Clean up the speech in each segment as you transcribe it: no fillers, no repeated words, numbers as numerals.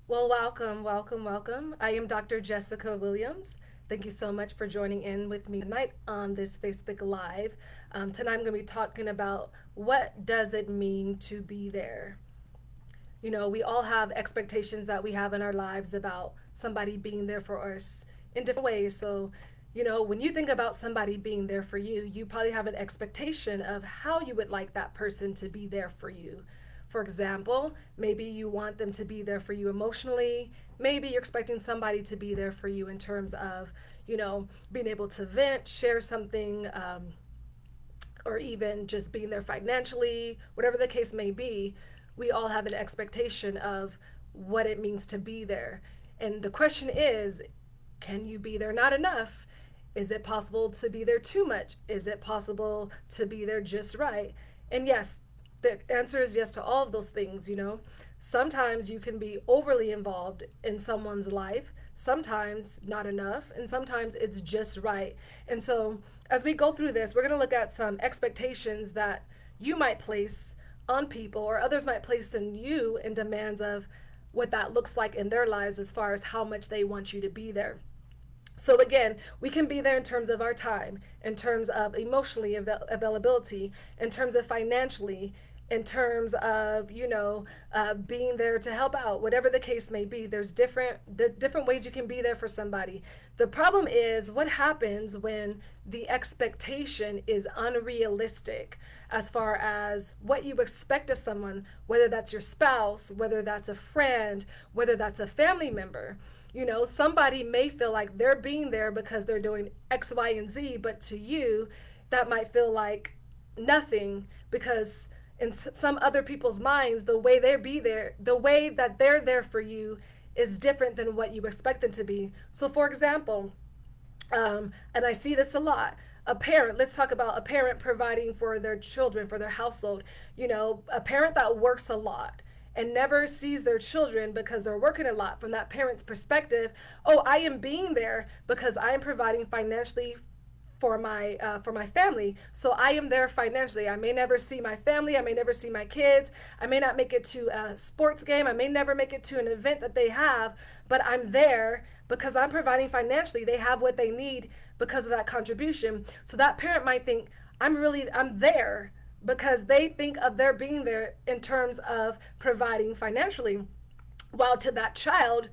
Well, welcome, welcome, welcome. I am Dr. Jessica Williams. Thank you so much for joining in with me tonight on this Facebook Live. Tonight I'm going to be talking about what does it mean to be there. You know, we all have expectations that we have in our lives about somebody being there for us in different ways. So, you know, when you think about somebody being there for you, you probably have an expectation of how you would like that person to be there for you. For example, maybe you want them to be there for you emotionally. Maybe you're expecting somebody to be there for you in terms of, being able to vent, share something, or even just being there financially, whatever the case may be. We all have an expectation of what it means to be there. And the question is, can you be there not enough? Is it possible to be there too much? Is it possible to be there just right? And yes, the answer is yes to all of those things. Sometimes you can be overly involved in someone's life, sometimes not enough, and sometimes it's just right. And so, as we go through this, we're going to look at some expectations that you might place on people or others might place in you in demands of what that looks like in their lives as far as how much they want you to be there. So again, we can be there in terms of our time, in terms of emotionally availability, in terms of financially, in terms of being there to help out, whatever the case may be. There's different ways you can be there for somebody. The problem is what happens when the expectation is unrealistic as far as what you expect of someone, whether that's your spouse, whether that's a friend, whether that's a family member. Somebody may feel like they're being there because they're doing X, Y, and Z, but to you, that might feel like nothing because in some other people's minds, the way they be there, the way that they're there for you is different than what you expect them to be. So, for example, and I see this a lot. A parent, let's talk about a parent providing for their children, for their household. A parent that works a lot and never sees their children because they're working a lot from that parent's perspective. Oh, I am being there because I am providing financially for my family. So I am there financially. I may never see my family. I may never see my kids. I may not make it to a sports game. I may never make it to an event that they have, but I'm there because I'm providing financially. They have what they need because of that contribution. So that parent might think, I'm there because they think of their being there in terms of providing financially. While to that child,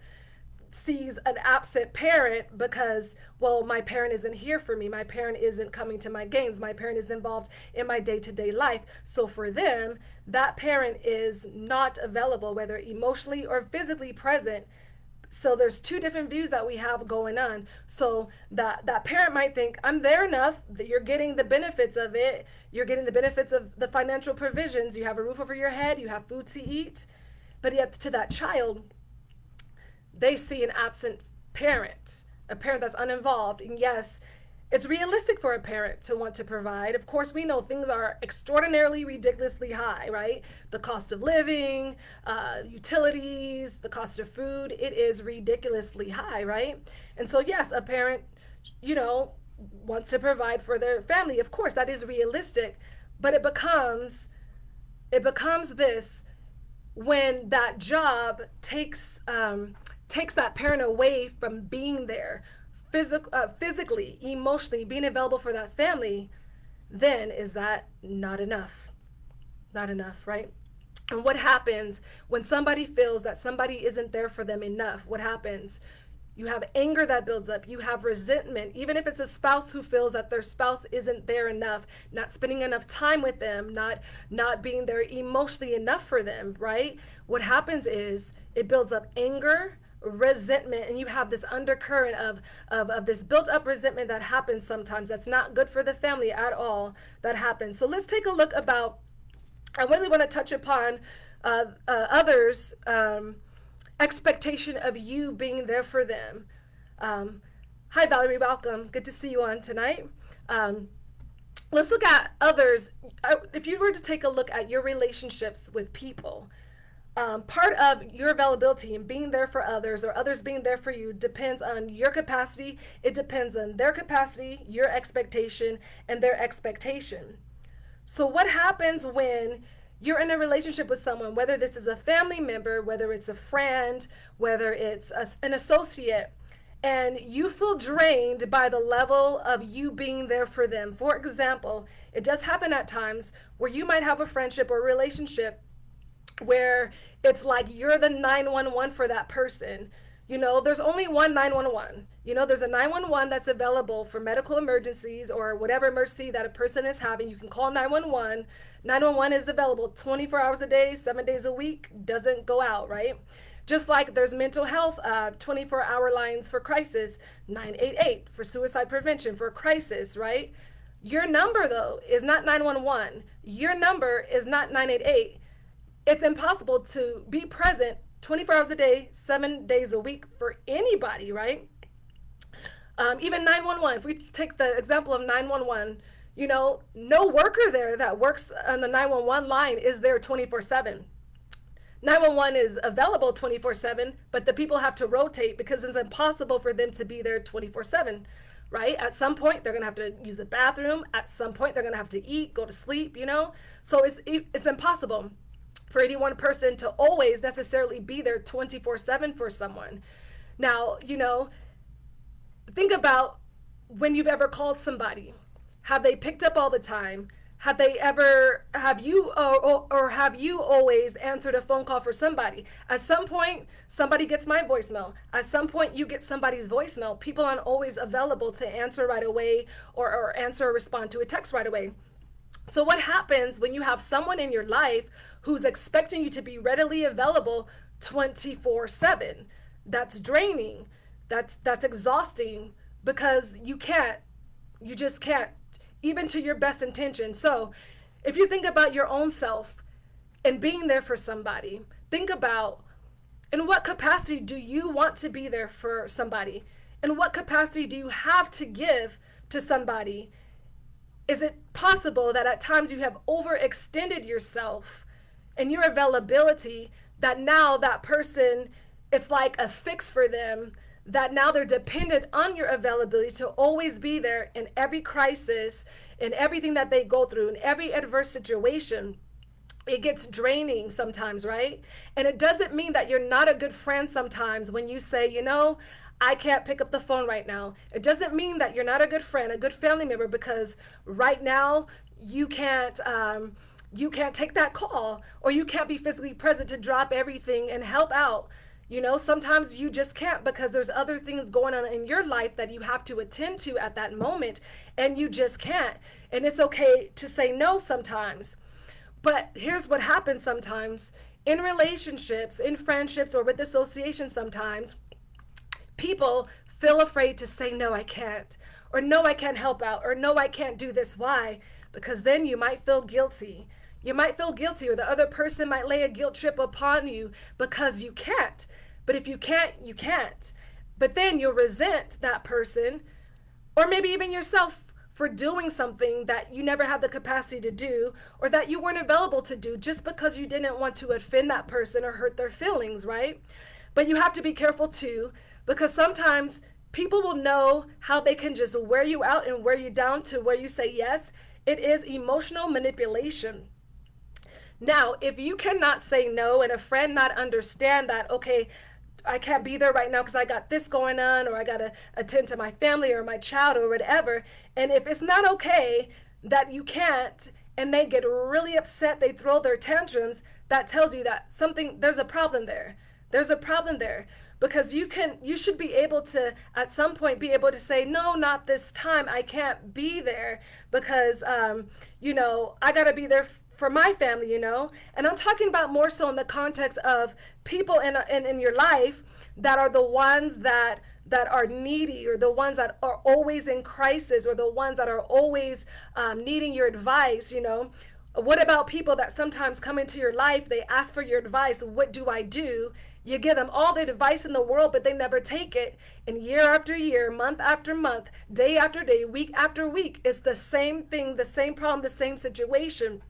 sees an absent parent because, well, my parent isn't here for me. My parent isn't coming to my games. My parent is involved in my day to day life. So for them, that parent is not available, whether emotionally or physically present. So there's two different views that we have going on. So that parent might think, I'm there enough that you're getting the benefits of it. You're getting the benefits of the financial provisions. You have a roof over your head. You have food to eat. But yet to that child, they see an absent parent, a parent that's uninvolved. And yes, it's realistic for a parent to want to provide. Of course, we know things are extraordinarily, ridiculously high, right? The cost of living, utilities, the cost of food, it is ridiculously high, right? And so, yes, a parent, you know, wants to provide for their family. Of course, that is realistic, but it becomes this when that job takes that parent away from being there physically, emotionally, being available for that family. Then is that not enough? Not enough, right? And what happens when somebody feels that somebody isn't there for them enough? What happens? You have anger that builds up. You have resentment. Even if it's a spouse who feels that their spouse isn't there enough, not spending enough time with them, not being there emotionally enough for them, right? What happens is it builds up anger, resentment, and you have this undercurrent of this built up resentment that happens sometimes. That's not good for the family at all. That happens. So let's take a look about. I really want to touch upon others. Expectation of you being there for them. Hi, Valerie. Welcome. Good to see you on tonight. Um, let's look at others. If you were to take a look at your relationships with people, part of your availability and being there for others or others being there for you depends on your capacity. It depends on their capacity, your expectation, and their expectation. So, what happens when you're in a relationship with someone, whether this is a family member, whether it's a friend, whether it's an associate, and you feel drained by the level of you being there for them. For example, it does happen at times where you might have a friendship or relationship where it's like you're the 911 for that person. You know, there's only one 911. You know, there's a 911 that's available for medical emergencies or whatever emergency that a person is having. You can call 911. 911 is available 24 hours a day, 7 days a week, doesn't go out, right? Just like there's mental health 24-hour lines for crisis, 988 for suicide prevention for crisis, right? Your number, though, is not 911. Your number is not 988. It's impossible to be present 24 hours a day, 7 days a week for anybody, right? Even 911, if we take the example of 911, you know, no worker there that works on the 911 line is there 24/7. 911 is available 24/7, but the people have to rotate because it's impossible for them to be there 24/7, right? At some point, they're going to have to use the bathroom. At some point, they're going to have to eat, go to sleep, you know? So it's impossible for any one person to always necessarily be there 24/7 for someone. Now, you know, think about when you've ever called somebody. Have they picked up all the time? Have you always answered a phone call for somebody? At some point, somebody gets my voicemail. At some point, you get somebody's voicemail. People aren't always available to answer right away or answer or respond to a text right away. So what happens when you have someone in your life who's expecting you to be readily available 24/7? That's draining. That's exhausting because you just can't, even to your best intention. So if you think about your own self and being there for somebody, think about in what capacity do you want to be there for somebody? In what capacity do you have to give to somebody? Is it possible that at times you have overextended yourself and your availability, that now that person, it's like a fix for them, that now they're dependent on your availability to always be there in every crisis, in everything that they go through, in every adverse situation? It gets draining sometimes, right? And it doesn't mean that you're not a good friend sometimes when you say, you know, I can't pick up the phone right now. It doesn't mean that you're not a good friend, a good family member, because right now you can't take that call, or you can't be physically present to drop everything and help out. You know, sometimes you just can't because there's other things going on in your life that you have to attend to at that moment, and you just can't. And it's okay to say no sometimes. But here's what happens sometimes in relationships, in friendships, or with associations sometimes. People feel afraid to say, no, I can't, or no, I can't help out, or no, I can't do this. Why? Because then you might feel guilty. You might feel guilty, or the other person might lay a guilt trip upon you because you can't. But if you can't, you can't. But then you'll resent that person, or maybe even yourself, for doing something that you never had the capacity to do, or that you weren't available to do just because you didn't want to offend that person or hurt their feelings, right? But you have to be careful too, because sometimes people will know how they can just wear you out and wear you down to where you say yes. It is emotional manipulation. Now, if you cannot say no and a friend not understand that, okay, I can't be there right now because I got this going on, or I got to attend to my family or my child or whatever, and if it's not okay that you can't, and they get really upset, they throw their tantrums, that tells you that there's a problem there. There's a problem there. Because you should be able to, at some point, be able to say, no, not this time. I can't be there because, you know, I got to be there for my family, you know. And I'm talking about more so in the context of people in your life that are the ones that are needy, or the ones that are always in crisis, or the ones that are always needing your advice, you know. What about people that sometimes come into your life, they ask for your advice, what do I do? You give them all the advice in the world, but they never take it. And year after year, month after month, day after day, week after week, it's the same thing, the same problem, the same situation.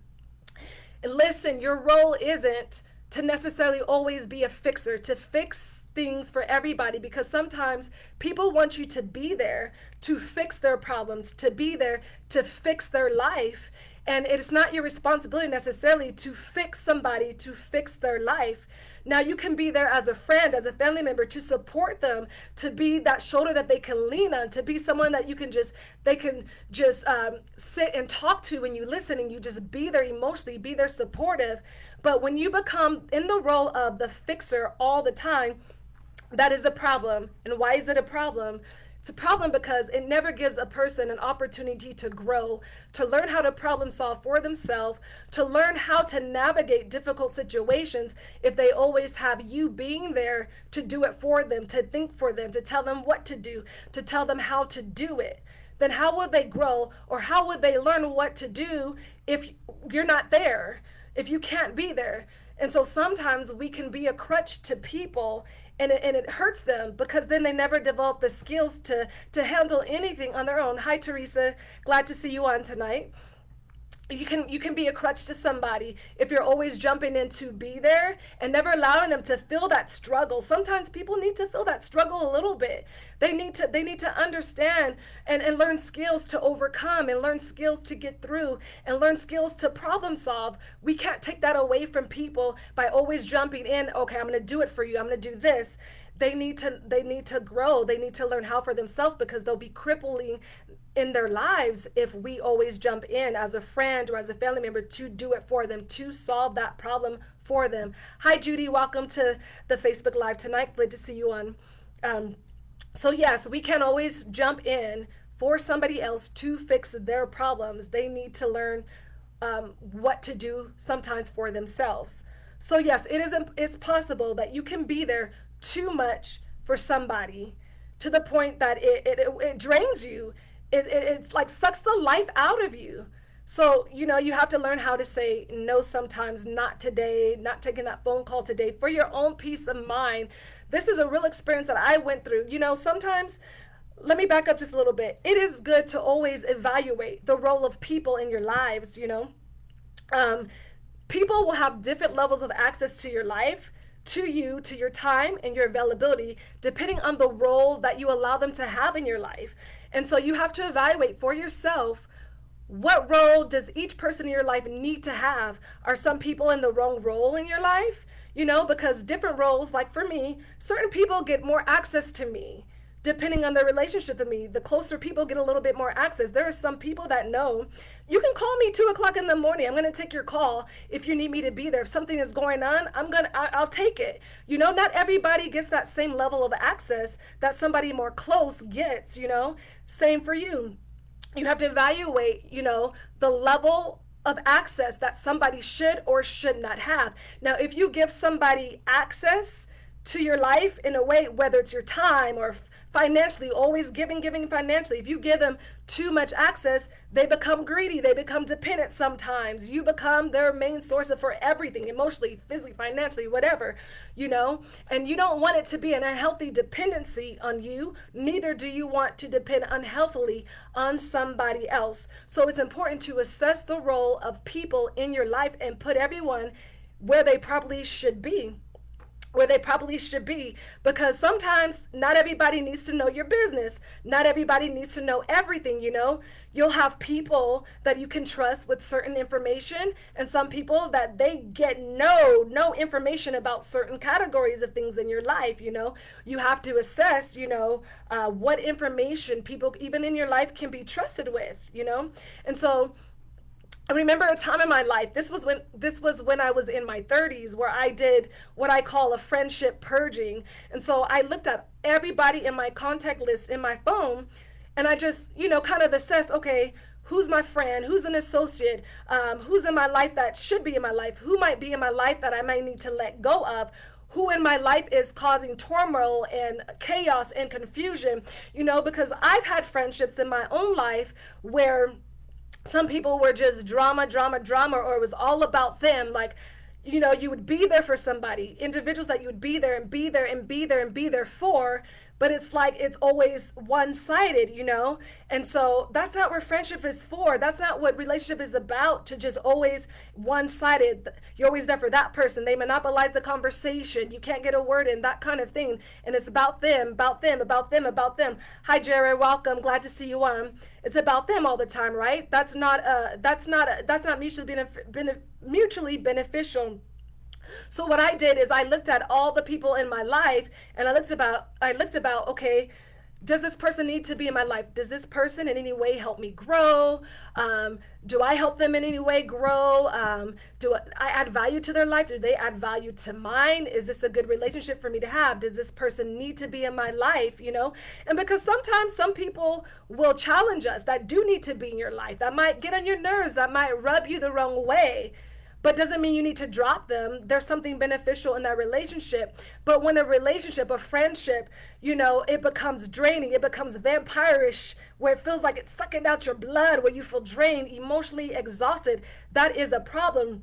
And listen, your role isn't to necessarily always be a fixer, to fix things for everybody, because sometimes people want you to be there to fix their problems, to be there to fix their life. And it's not your responsibility necessarily to fix somebody, to fix their life. Now you can be there as a friend, as a family member, to support them, to be that shoulder that they can lean on, to be someone that they can just sit and talk to when you listen, and you just be there emotionally, be there supportive. But when you become in the role of the fixer all the time, that is a problem. And why is it a problem? It's a problem because it never gives a person an opportunity to grow, to learn how to problem solve for themselves, to learn how to navigate difficult situations if they always have you being there to do it for them, to think for them, to tell them what to do, to tell them how to do it. Then how would they grow, or how would they learn what to do if you're not there, if you can't be there? And so sometimes we can be a crutch to people, and it hurts them because then they never develop the skills to handle anything on their own. Hi, Teresa. Glad to see you on tonight. You can be a crutch to somebody if you're always jumping in to be there and never allowing them to feel that struggle. Sometimes people need to feel that struggle a little bit. They need to understand and learn skills to overcome, and learn skills to get through, and learn skills to problem solve. We can't take that away from people by always jumping in. Okay, I'm going to do it for you. I'm going to do this. They need to grow. They need to learn how for themselves, because they'll be crippling in their lives if we always jump in as a friend or as a family member to do it for them, to solve that problem for them. Hi, Judy. Welcome to the Facebook Live tonight. Glad to see you on. So yes, we can always jump in for somebody else to fix their problems. They need to learn what to do sometimes for themselves. So yes, it's possible that you can be there too much for somebody, to the point that it drains you. It's like sucks the life out of you. So, you have to learn how to say no sometimes. Not today, not taking that phone call today, for your own peace of mind. This is a real experience that I went through. Sometimes, let me back up just a little bit. It is good to always evaluate the role of people in your lives. People will have different levels of access to your life, to you, to your time and your availability, depending on the role that you allow them to have in your life. And so you have to evaluate for yourself, what role does each person in your life need to have? Are some people in the wrong role in your life? Because different roles, like for me, certain people get more access to me depending on their relationship with me. The closer people get a little bit more access. There are some people that know, you can call me 2:00 in the morning. I'm going to take your call if you need me to be there. If something is going on, I'll take it. Not everybody gets that same level of access that somebody more close gets, Same for you. You have to evaluate, the level of access that somebody should or should not have. Now, if you give somebody access to your life in a way, whether it's your time or financially, always giving financially. If you give them too much access, they become greedy. They become dependent sometimes. You become their main source for everything, emotionally, physically, financially, whatever, And you don't want it to be an unhealthy dependency on you. Neither do you want to depend unhealthily on somebody else. So it's important to assess the role of people in your life and put everyone where they probably should be. Because sometimes not everybody needs to know your business. Not everybody needs to know everything. You'll have people that you can trust with certain information, and some people that they get no information about certain categories of things in your life. You have to assess what information people even in your life can be trusted with. And so I remember a time in my life, this was when I was in my 30s, where I did what I call a friendship purging. And so I looked at everybody in my contact list in my phone, and I just, kind of assessed, okay, who's my friend, who's an associate, who's in my life that should be in my life, who might be in my life that I might need to let go of, who in my life is causing turmoil and chaos and confusion, because I've had friendships in my own life where some people were just drama, or it was all about them. Like, you would be there for somebody, individuals that you would be there for, but it's like it's always one-sided, you know? And so that's not what friendship is for. That's not what relationship is about, to just always one-sided. You're always there for that person. They monopolize the conversation. You can't get a word in, that kind of thing. And it's about them, about them, about them, about them. Hi, Jared, welcome. Glad to see you on. It's about them all the time, right? That's not mutually beneficial. So what I did is I looked at all the people in my life, and I looked about, okay, does this person need to be in my life? Does this person in any way help me grow? Do I help them in any way grow? Do I add value to their life? Do they add value to mine? Is this a good relationship for me to have? Does this person need to be in my life, you know? And because sometimes some people will challenge us that do need to be in your life, that might get on your nerves, that might rub you the wrong way, but doesn't mean you need to drop them. There's something beneficial in that relationship. But when a relationship, a friendship, you know, it becomes draining, it becomes vampirish, where it feels like it's sucking out your blood, where you feel drained, emotionally exhausted, that is a problem.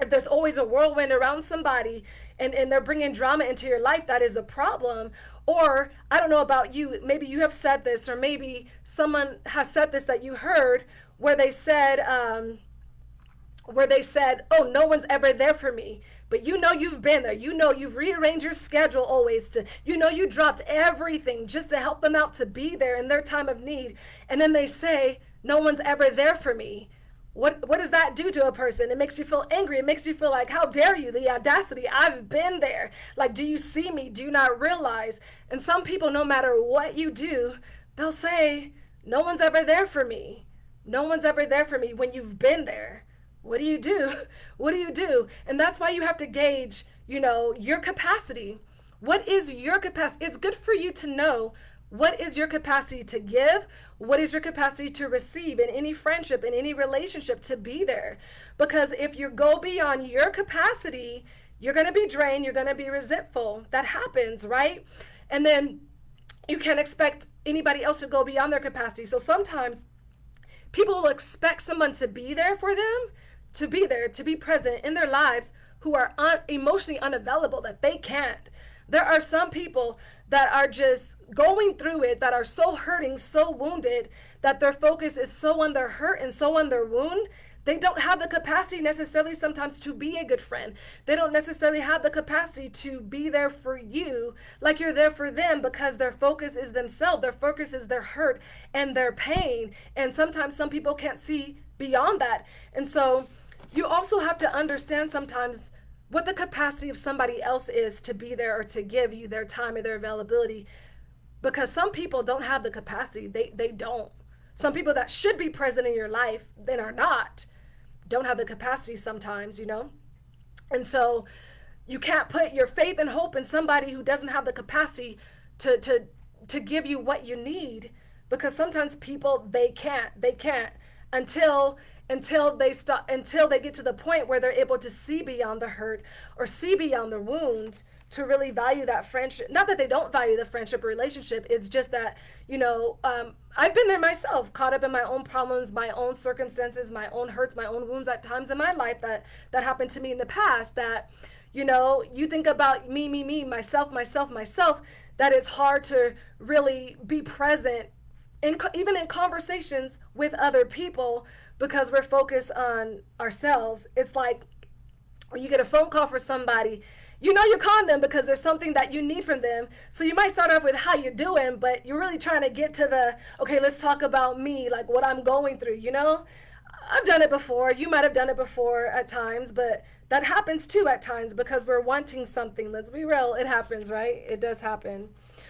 If there's always a whirlwind around somebody and they're bringing drama into your life, that is a problem. Or I don't know about you, maybe you have said this, or maybe someone has said this that you heard, where they said, oh, no one's ever there for me. But you know you've been there. You know you've rearranged your schedule always to, you know you dropped everything just to help them out, to be there in their time of need. And then they say, no one's ever there for me. What does that do to a person? It makes you feel angry. It makes you feel like, how dare you? The audacity. I've been there. Like, do you see me? Do you not realize? And some people, no matter what you do, they'll say, no one's ever there for me. No one's ever there for me when you've been there. What do you do? What do you do? And that's why you have to gauge, you know, your capacity. What is your capacity? It's good for you to know what is your capacity to give, what is your capacity to receive in any friendship, in any relationship, to be there. Because if you go beyond your capacity, you're going to be drained, you're going to be resentful. That happens, right? And then you can't expect anybody else to go beyond their capacity. So sometimes people will expect someone to be there for them, to be there, to be present in their lives, who are emotionally unavailable, that they can't. There are some people that are just going through it, that are so hurting, so wounded, that their focus is so on their hurt and so on their wound. They don't have the capacity necessarily sometimes to be a good friend. They don't necessarily have the capacity to be there for you like you're there for them, because their focus is themselves. Their focus is their hurt and their pain. And sometimes some people can't see beyond that. And so you also have to understand sometimes what the capacity of somebody else is to be there or to give you their time or their availability. Because some people don't have the capacity. They don't. Some people that should be present in your life then are not. Don't have the capacity sometimes, you know? And so you can't put your faith and hope in somebody who doesn't have the capacity to give you what you need, because sometimes people, they can't until they get to the point where they're able to see beyond the hurt or see beyond the wound, to really value that friendship. Not that they don't value the friendship or relationship, it's just that, you know, I've been there myself, caught up in my own problems, my own circumstances, my own hurts, my own wounds at times in my life that happened to me in the past, that, you know, you think about me, myself, that it's hard to really be present even in conversations with other people, because we're focused on ourselves. It's like when you get a phone call for somebody, you know you're calling them because there's something that you need from them. So you might start off with how you're doing, but you're really trying to get to the, okay, let's talk about me, like what I'm going through, you know? I've done it before. You might have done it before at times, but that happens too at times because we're wanting something. Let's be real. It happens, right? It does happen.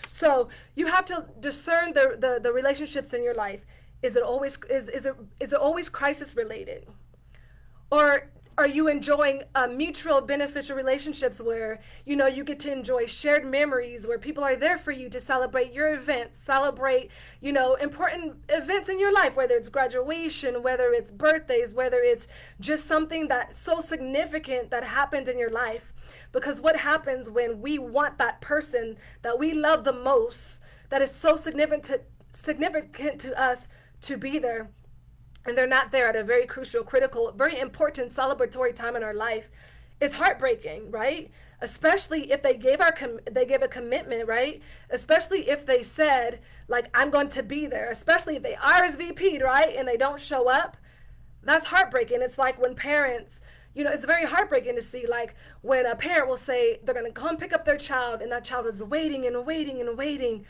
So you have to discern the relationships in your life. Is it always crisis related? Or are you enjoying mutual beneficial relationships where, you know, you get to enjoy shared memories, where people are there for you to celebrate your events, celebrate, you know, important events in your life, whether it's graduation, whether it's birthdays, whether it's just something that's so significant that happened in your life. Because what happens when we want that person that we love the most, that is so significant to us, to be there, and they're not there at a very crucial, critical, very important celebratory time in our life, it's heartbreaking, right? especially if they gave a commitment, right? Especially if they said, like, I'm going to be there, especially if they RSVP'd, right, and they don't show up. That's heartbreaking. It's like when parents, it's very heartbreaking to see, like, when a parent will say they're going to come pick up their child, and that child is waiting and waiting and waiting.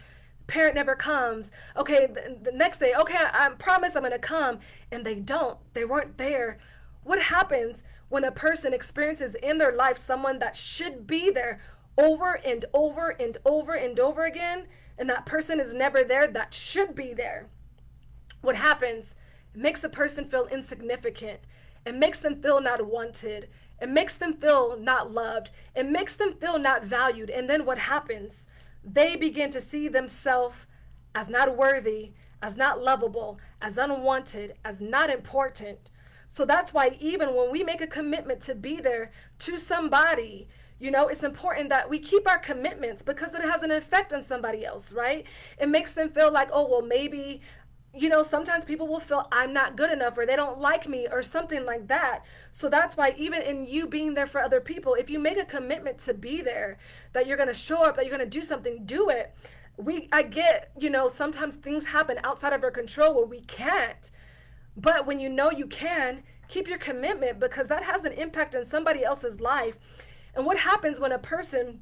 Parent never comes. Okay, the next day, okay, I promise I'm going to come, and they don't. They weren't there. What happens when a person experiences in their life someone that should be there over and over and over and over again, and that person is never there that should be there? What happens? It makes a person feel insignificant. It makes them feel not wanted. It makes them feel not loved. It makes them feel not valued. And then what happens? They begin to see themselves as not worthy, as not lovable, as unwanted, as not important. So that's why even when we make a commitment to be there to somebody, it's important that we keep our commitments, because it has an effect on somebody else, right? It makes them feel like, oh, well, maybe, sometimes people will feel I'm not good enough, or they don't like me, or something like that. So that's why even in you being there for other people, if you make a commitment to be there, that you're going to show up, that you're going to do something, do it. I get, sometimes things happen outside of our control where we can't. But when you can, keep your commitment, because that has an impact on somebody else's life. And what happens when a person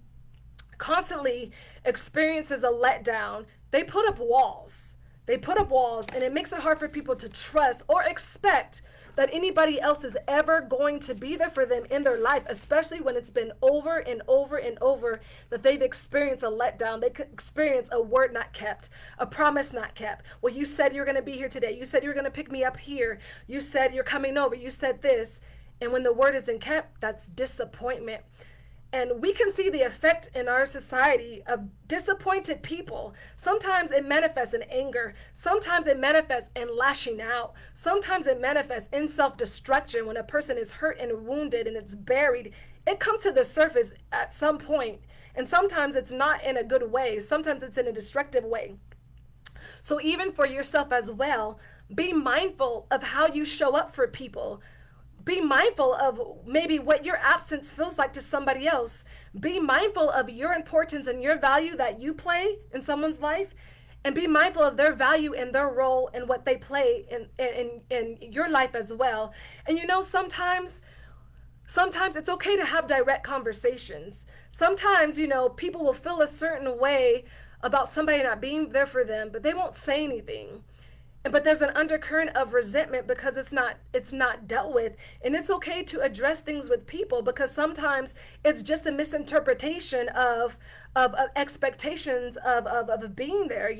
constantly experiences a letdown? They put up walls. And it makes it hard for people to trust or expect that anybody else is ever going to be there for them in their life, especially when it's been over and over and over that they've experienced a letdown. They could experience a word not kept, a promise not kept. Well, you said you're going to be here today. You said you're going to pick me up here. You said you're coming over. You said this. And when the word isn't kept, that's disappointment. And we can see the effect in our society of disappointed people. Sometimes it manifests in anger. Sometimes it manifests in lashing out. Sometimes it manifests in self-destruction. When a person is hurt and wounded and it's buried, it comes to the surface at some point. And sometimes it's not in a good way. Sometimes it's in a destructive way. So even for yourself as well, be mindful of how you show up for people. Be mindful of maybe what your absence feels like to somebody else. Be mindful of your importance and your value that you play in someone's life, and be mindful of their value and their role and what they play in your life as well. And sometimes it's okay to have direct conversations. Sometimes, people will feel a certain way about somebody not being there for them, but they won't say anything. But there's an undercurrent of resentment because it's not dealt with. And it's okay to address things with people, because sometimes it's just a misinterpretation of expectations of being there,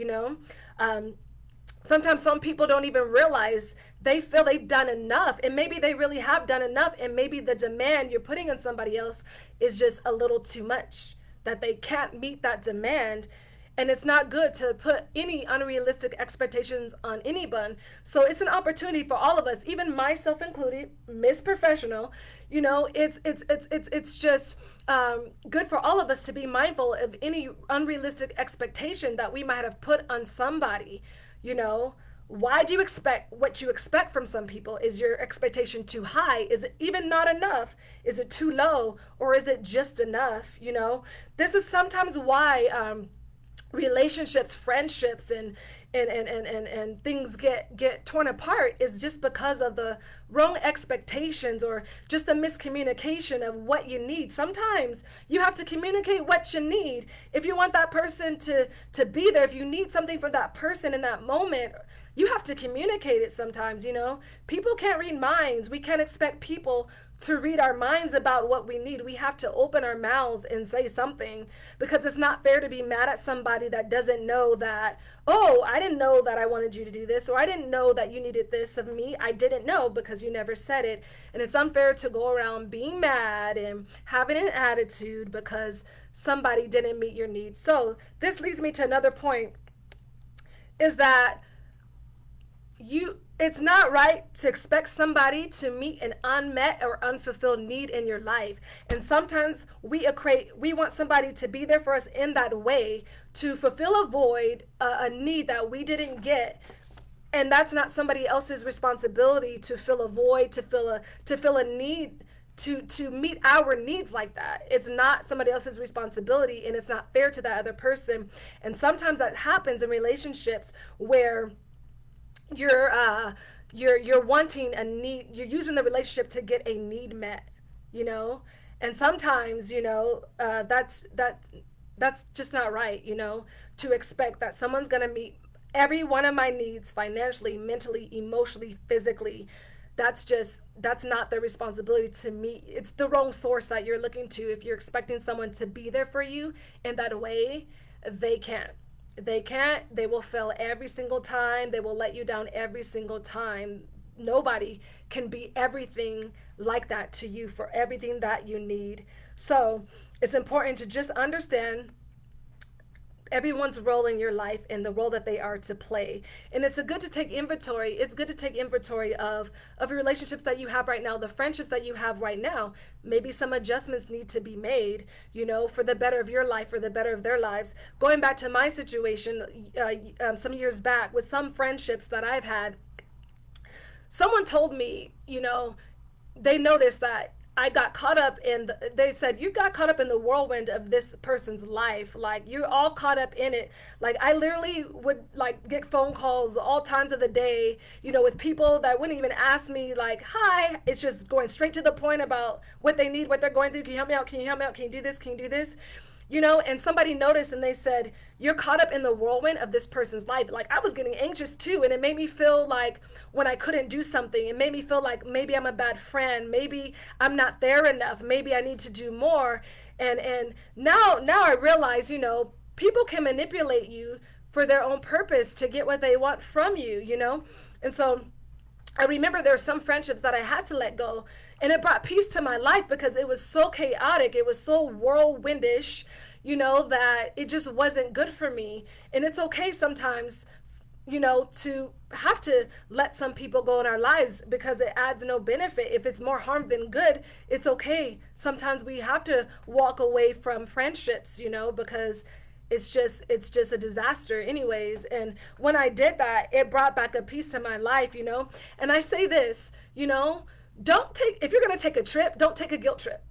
Sometimes some people don't even realize, they feel they've done enough, and maybe they really have done enough, and maybe the demand you're putting on somebody else is just a little too much, that they can't meet that demand. And it's not good to put any unrealistic expectations on anyone. So it's an opportunity for all of us, even myself included, Miss Professional. It's just good for all of us to be mindful of any unrealistic expectation that we might have put on somebody. Why do you expect what you expect from some people? Is your expectation too high? Is it even not enough? Is it too low? Or is it just enough? This is sometimes why relationships, friendships, and things get torn apart, is just because of the wrong expectations, or just the miscommunication of what you need. Sometimes you have to communicate what you need. If you want that person to be there, if you need something from that person in that moment, you have to communicate it sometimes. People can't read minds. We can't expect people to read our minds about what we need. We have to open our mouths and say something, because it's not fair to be mad at somebody that doesn't know that, oh, I didn't know that I wanted you to do this, or I didn't know that you needed this of me. I didn't know because you never said it. And it's unfair to go around being mad and having an attitude because somebody didn't meet your needs. So this leads me to another point, is that it's not right to expect somebody to meet an unmet or unfulfilled need in your life. And sometimes we want somebody to be there for us in that way, to fulfill a void, a need that we didn't get. And that's not somebody else's responsibility to fill a void, to fill a need to meet our needs like that. It's not somebody else's responsibility, and it's not fair to that other person. And sometimes that happens in relationships where you're wanting a need, you're using the relationship to get a need met, you know. And sometimes, that's just not right, to expect that someone's going to meet every one of my needs financially, mentally, emotionally, physically. That's not their responsibility to me. It's the wrong source that you're looking to. If you're expecting someone to be there for you in that way, they can't. They will fail every single time. They will let you down every single time. Nobody can be everything like that to you for everything that you need. So it's important to just understand everyone's role in your life and the role that they are to play. And it's good to take inventory. It's good to take inventory of your relationships that you have right now, the friendships that you have right now. Maybe some adjustments need to be made, for the better of your life, for the better of their lives. Going back to my situation some years back with some friendships that I've had, someone told me, they noticed that I got caught up they said, you got caught up in the whirlwind of this person's life. Like, you're all caught up in it. Like, I literally would, like, get phone calls all times of the day, with people that wouldn't even ask me, like, hi. It's just going straight to the point about what they need, what they're going through. Can you help me out? Can you help me out? Can you do this? Can you do this? And somebody noticed and they said, you're caught up in the whirlwind of this person's life. Like, I was getting anxious too. And it made me feel like when I couldn't do something, it made me feel like maybe I'm a bad friend. Maybe I'm not there enough. Maybe I need to do more. And now I realize, people can manipulate you for their own purpose to get what they want from you, And so I remember there were some friendships that I had to let go, and it brought peace to my life because it was so chaotic. It was so whirlwindish, that it just wasn't good for me. And it's okay sometimes, to have to let some people go in our lives because it adds no benefit. If it's more harm than good, it's okay. Sometimes we have to walk away from friendships, because it's just a disaster anyways. And when I did that, it brought back a peace to my life, And I say this, if you're going to take a trip, don't take a guilt trip.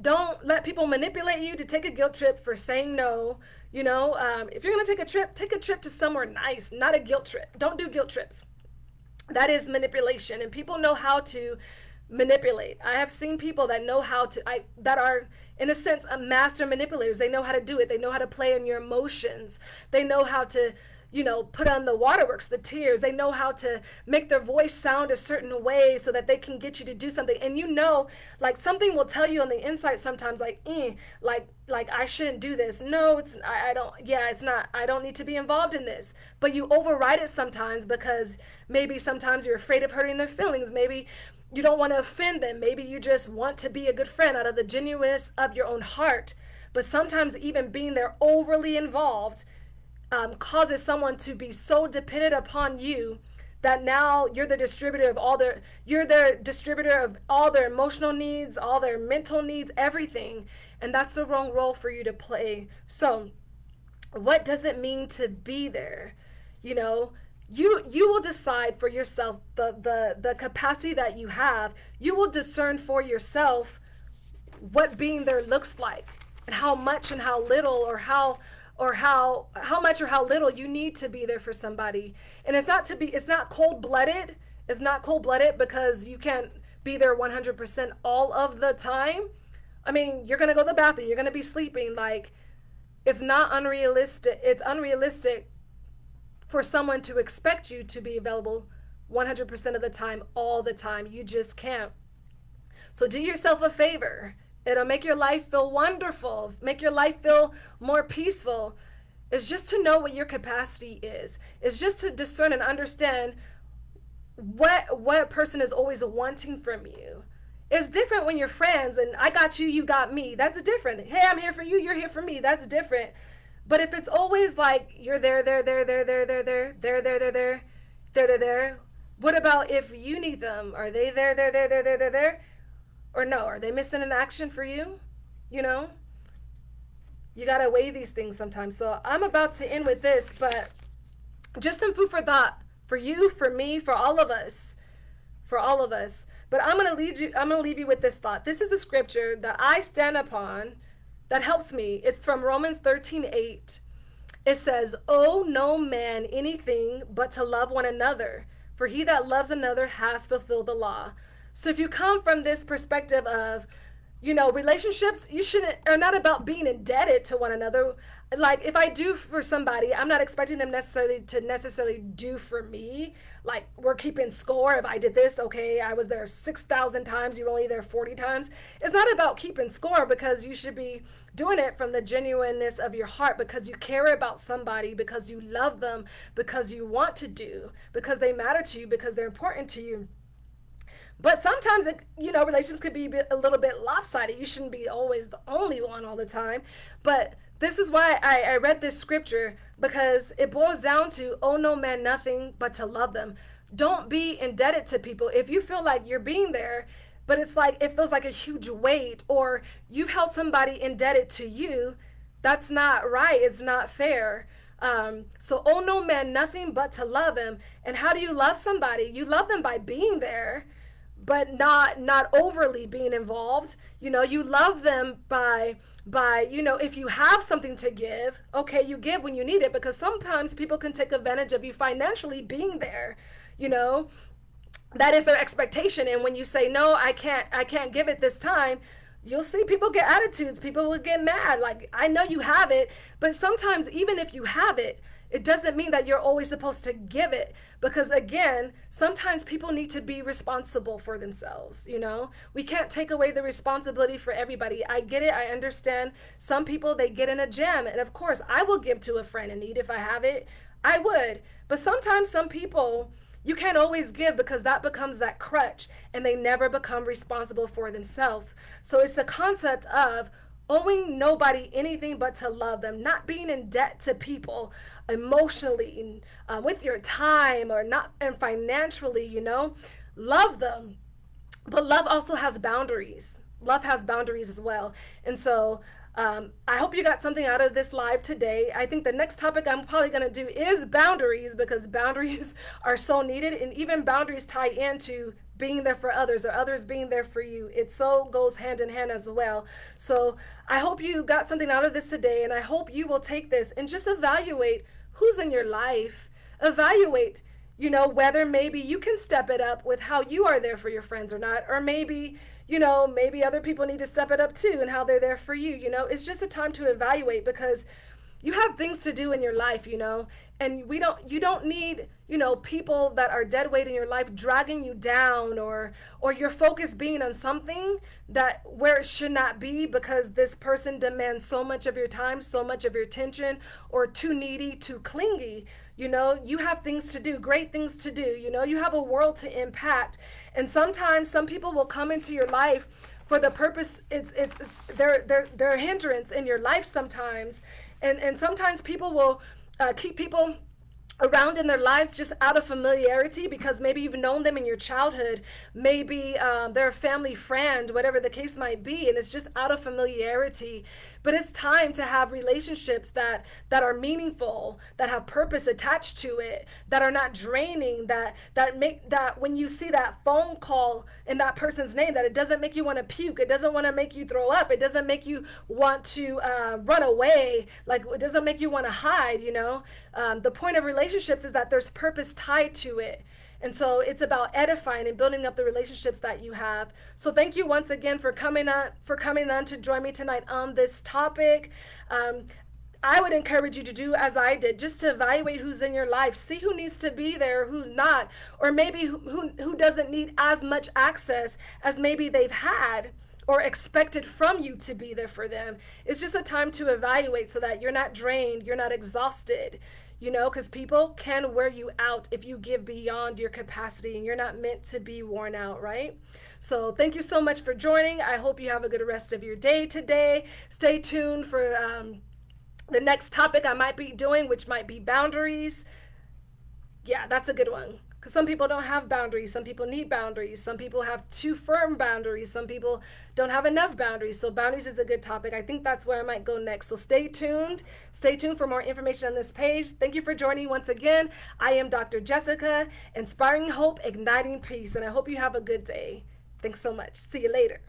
Don't let people manipulate you to take a guilt trip for saying no. If you're going to take a trip to somewhere nice, not a guilt trip. Don't do guilt trips. That is manipulation, and people know how to manipulate. I have seen people that know how to, that are, in a sense, master manipulators. They know how to do it. They know how to play on your emotions. They know how to, put on the waterworks, the tears. They know how to make their voice sound a certain way so that they can get you to do something. And like, something will tell you on the inside sometimes, like I shouldn't do this. No, it's not. I don't need to be involved in this. But you override it sometimes because maybe sometimes you're afraid of hurting their feelings. Maybe you don't want to offend them. Maybe you just want to be a good friend out of the genuineness of your own heart. But sometimes even being there overly involved causes someone to be so dependent upon you that now you're the distributor of all their emotional needs, all their mental needs, everything. And that's the wrong role for you to play. So what does it mean to be there? You will decide for yourself the capacity that you have. You will discern for yourself what being there looks like, and how much and how little, or how much or how little you need to be there for somebody. And it's not cold-blooded. It's not cold-blooded because you can't be there 100% all of the time. I mean, you're going to go to the bathroom, you're going to be sleeping. Like, it's not unrealistic. It's unrealistic for someone to expect you to be available 100% of the time, all the time. You just can't. So do yourself a favor. It'll make your life feel wonderful, make your life feel more peaceful. It's just to know what your capacity is. It's just to discern and understand what a person is always wanting from you. It's different when you're friends and I got you, you got me. That's different. Hey, I'm here for you, you're here for me. That's different. But if it's always like you're there, what about if you need them? Are they there? Or no, are they missing an action for you? You got to weigh these things sometimes. So I'm about to end with this, but just some food for thought for you, for me, for all of us. But I'm going to leave you with this thought. This is a scripture that I stand upon that helps me. It's from Romans 13:8. It says, "Owe no man anything but to love one another, for he that loves another has fulfilled the law." So if you come from this perspective of, relationships, are not about being indebted to one another. Like if I do for somebody, I'm not expecting them necessarily do for me. Like we're keeping score. If I did this, okay, I was there 6,000 times, you were only there 40 times. It's not about keeping score, because you should be doing it from the genuineness of your heart, because you care about somebody, because you love them, because you want to do, because they matter to you, because they're important to you. But sometimes, relationships could be a little bit lopsided. You shouldn't be always the only one all the time. But this is why I read this scripture, because it boils down to, owe no man nothing but to love them. Don't be indebted to people. If you feel like you're being there, but it feels like a huge weight, or you've held somebody indebted to you, that's not right. It's not fair. So owe no man nothing but to love him. And how do you love somebody? You love them by being there, but not overly being involved. You love them by if you have something to give, okay, you give when you need it, because sometimes people can take advantage of you financially being there. That is their expectation, and when you say, no, I can't give it this time, you'll see people get attitudes. People will get mad. Like, I know you have it, but sometimes even if you have it, it doesn't mean that you're always supposed to give it, because again, sometimes people need to be responsible for themselves. We can't take away the responsibility for everybody. I get it. I understand. Some people, they get in a jam, and of course I will give to a friend in need if I have it. I would. But sometimes some people, you can't always give, because that becomes that crutch, and they never become responsible for themselves. So it's the concept of owing nobody anything but to love them, not being in debt to people emotionally, with your time, and financially. Love them. But love also has boundaries. Love has boundaries as well. And so I hope you got something out of this live today. I think the next topic I'm probably going to do is boundaries, because boundaries are so needed, and even boundaries tie into being there for others, or others being there for you. It so goes hand in hand as well. So I hope you got something out of this today, and I hope you will take this and just evaluate who's in your life. Evaluate, whether maybe you can step it up with how you are there for your friends or not, or maybe other people need to step it up too, and how they're there for you. It's just a time to evaluate, because you have things to do in your life, and you don't need, people that are dead weight in your life dragging you down, or your focus being on something where it should not be, because this person demands so much of your time, so much of your attention, or too needy, too clingy. You have things to do, great things to do. You have a world to impact. And sometimes some people will come into your life for the purpose, they're a hindrance in your life sometimes. And sometimes people will keep people around in their lives just out of familiarity, because maybe you've known them in your childhood, maybe they're a family friend, whatever the case might be, and it's just out of familiarity. But it's time to have relationships that are meaningful, that have purpose attached to it, that are not draining, that when you see that phone call in that person's name, that it doesn't make you want to puke, it doesn't want to make you throw up, it doesn't make you want to run away, like it doesn't make you want to hide. The point of relationships is that there's purpose tied to it. And so it's about edifying and building up the relationships that you have. So thank you once again for coming on to join me tonight on this topic. I would encourage you to do as I did, just to evaluate who's in your life, see who needs to be there, who's not, or maybe who doesn't need as much access as maybe they've had or expected from you to be there for them. It's just a time to evaluate, so that you're not drained, you're not exhausted. Because people can wear you out if you give beyond your capacity, and you're not meant to be worn out, right? So thank you so much for joining. I hope you have a good rest of your day today. Stay tuned for the next topic I might be doing, which might be boundaries. Yeah, that's a good one. Because some people don't have boundaries. Some people need boundaries. Some people have too firm boundaries. Some people don't have enough boundaries. So boundaries is a good topic. I think that's where I might go next. So stay tuned. Stay tuned for more information on this page. Thank you for joining once again. I am Dr. Jessica, inspiring hope, igniting peace. And I hope you have a good day. Thanks so much. See you later.